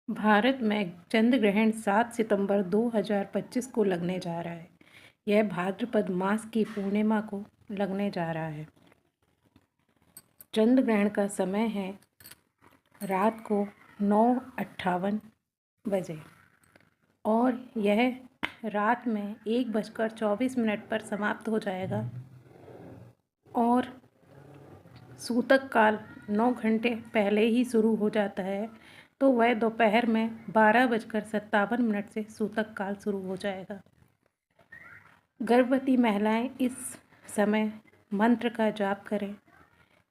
भारत में चंद्र ग्रहण 7 सितंबर 2025 को लगने जा रहा है। यह भाद्रपद मास की पूर्णिमा को लगने जा रहा है। चंद्र ग्रहण का समय है रात को 9:58 बजे और यह रात में 1:24 पर समाप्त हो जाएगा और सूतक काल 9 घंटे पहले ही शुरू हो जाता है, तो वह दोपहर में 12:57 से सूतक काल शुरू हो जाएगा। गर्भवती महिलाएं इस समय मंत्र का जाप करें।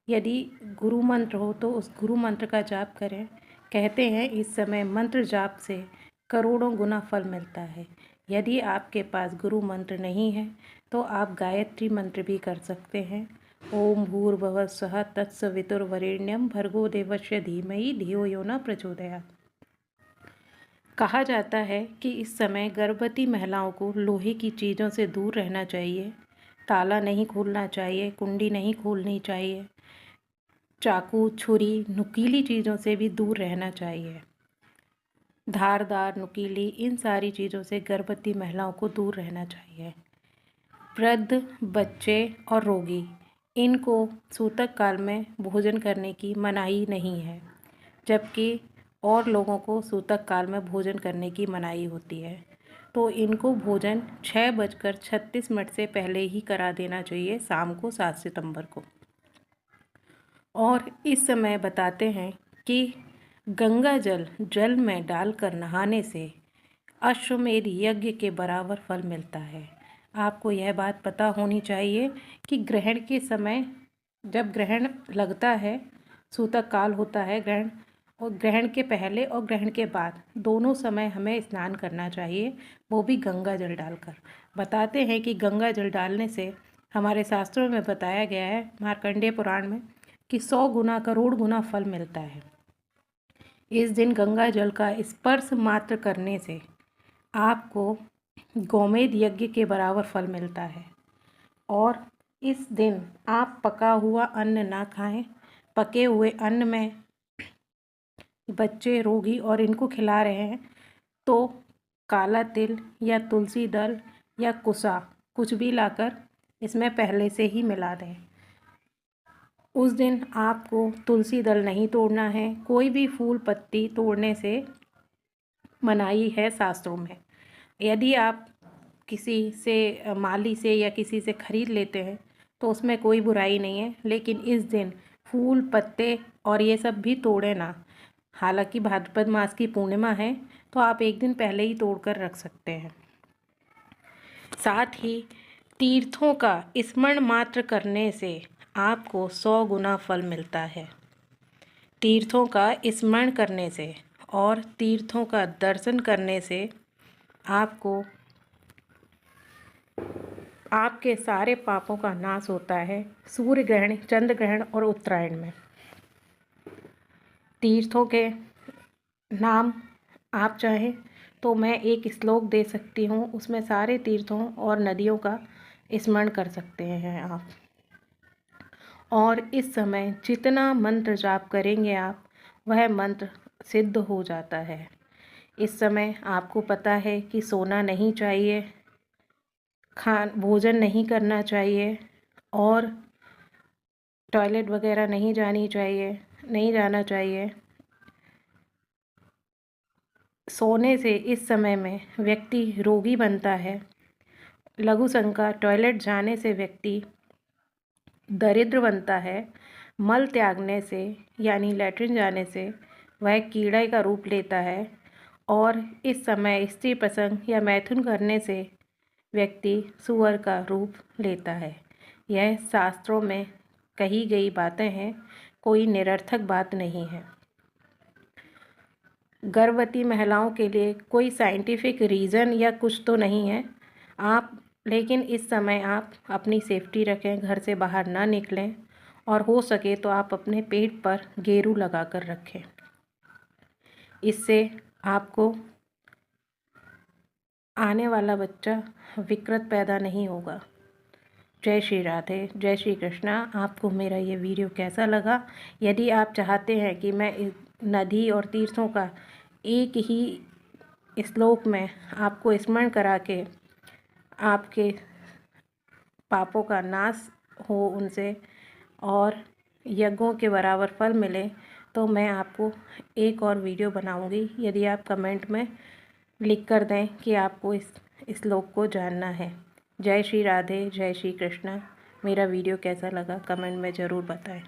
यदि गुरु मंत्र हो तो उस गुरु मंत्र का जाप करें। कहते हैं इस समय मंत्र जाप से करोड़ों गुना फल मिलता है। यदि आपके पास गुरु मंत्र नहीं है तो आप गायत्री मंत्र भी कर सकते हैं। ओम भूर्भुवः स्वः तत्सवितुर्वरेण्यं भर्गो देवस्य धीमहि धियो यो न प्रचोदयात्। कहा जाता है कि इस समय गर्भवती महिलाओं को लोहे की चीज़ों से दूर रहना चाहिए। ताला नहीं खोलना चाहिए, कुंडी नहीं खोलनी चाहिए, चाकू, छुरी, नुकीली चीज़ों से भी दूर रहना चाहिए। धारदार, नुकीली, इन सारी चीज़ों से गर्भवती महिलाओं को दूर रहना चाहिए। वृद्ध, बच्चे और रोगी, इनको सूतक काल में भोजन करने की मनाही नहीं है, जबकि और लोगों को सूतक काल में भोजन करने की मनाही होती है। तो इनको भोजन 6:36 से पहले ही करा देना चाहिए, शाम को 7 सितंबर को। और इस समय बताते हैं कि गंगा जल में डालकर नहाने से अश्वमेध यज्ञ के बराबर फल मिलता है। आपको यह बात पता होनी चाहिए कि ग्रहण के समय, जब ग्रहण लगता है, सूतक काल होता है ग्रहण, और ग्रहण के पहले और ग्रहण के बाद दोनों समय हमें स्नान करना चाहिए, वो भी गंगा जल डालकर। बताते हैं कि गंगा जल डालने से, हमारे शास्त्रों में बताया गया है, मार्कंडेय पुराण में, कि 100 गुना करोड़ गुना फल मिलता है। इस दिन गंगा जल का स्पर्श मात्र करने से आपको गोमेद यज्ञ के बराबर फल मिलता है। और इस दिन आप पका हुआ अन्न ना खाएं। पके हुए अन्न में बच्चे, रोगी और इनको खिला रहे हैं तो काला तिल या तुलसी दल या कुसा कुछ भी लाकर इसमें पहले से ही मिला दें। उस दिन आपको तुलसी दल नहीं तोड़ना है। कोई भी फूल पत्ती तोड़ने से मनाही है शास्त्रों में। यदि आप किसी से, माली से या किसी से खरीद लेते हैं तो उसमें कोई बुराई नहीं है, लेकिन इस दिन फूल पत्ते और ये सब भी तोड़े ना। हालांकि भाद्रपद मास की पूर्णिमा है तो आप एक दिन पहले ही तोड़ कर रख सकते हैं। साथ ही तीर्थों का स्मरण मात्र करने से आपको 100 गुना फल मिलता है। तीर्थों का स्मरण करने से और तीर्थों का दर्शन करने से आपको, आपके सारे पापों का नाश होता है। सूर्य ग्रहण, चंद्र ग्रहण और उत्तरायण में तीर्थों के नाम आप चाहें तो मैं एक श्लोक दे सकती हूँ, उसमें सारे तीर्थों और नदियों का स्मरण कर सकते हैं आप। और इस समय जितना मंत्र जाप करेंगे आप, वह मंत्र सिद्ध हो जाता है। इस समय आपको पता है कि सोना नहीं चाहिए, भोजन नहीं करना चाहिए और टॉयलेट वगैरह नहीं जाना चाहिए। सोने से इस समय में व्यक्ति रोगी बनता है। लघु शंका, टॉयलेट जाने से व्यक्ति दरिद्र बनता है। मल त्यागने से यानी लैट्रिन जाने से वह कीड़े का रूप लेता है। और इस समय स्त्री प्रसंग या मैथुन करने से व्यक्ति सुअर का रूप लेता है। यह शास्त्रों में कही गई बातें हैं, कोई निरर्थक बात नहीं है। गर्भवती महिलाओं के लिए कोई साइंटिफिक रीज़न या कुछ तो नहीं है आप, लेकिन इस समय आप अपनी सेफ्टी रखें, घर से बाहर ना निकलें और हो सके तो आप अपने पेट पर गेरू लगा कर रखें। इससे आपको आने वाला बच्चा विकृत पैदा नहीं होगा। जय श्री राधे, जय श्री कृष्णा। आपको मेरा ये वीडियो कैसा लगा? यदि आप चाहते हैं कि मैं नदी और तीर्थों का एक ही श्लोक में आपको स्मरण करा के आपके पापों का नाश हो उनसे और यज्ञों के बराबर फल मिले, तो मैं आपको एक और वीडियो बनाऊंगी। यदि आप कमेंट में लिख कर दें कि आपको इस श्लोक को जानना है। जय श्री राधे, जय श्री कृष्ण। मेरा वीडियो कैसा लगा कमेंट में ज़रूर बताएं।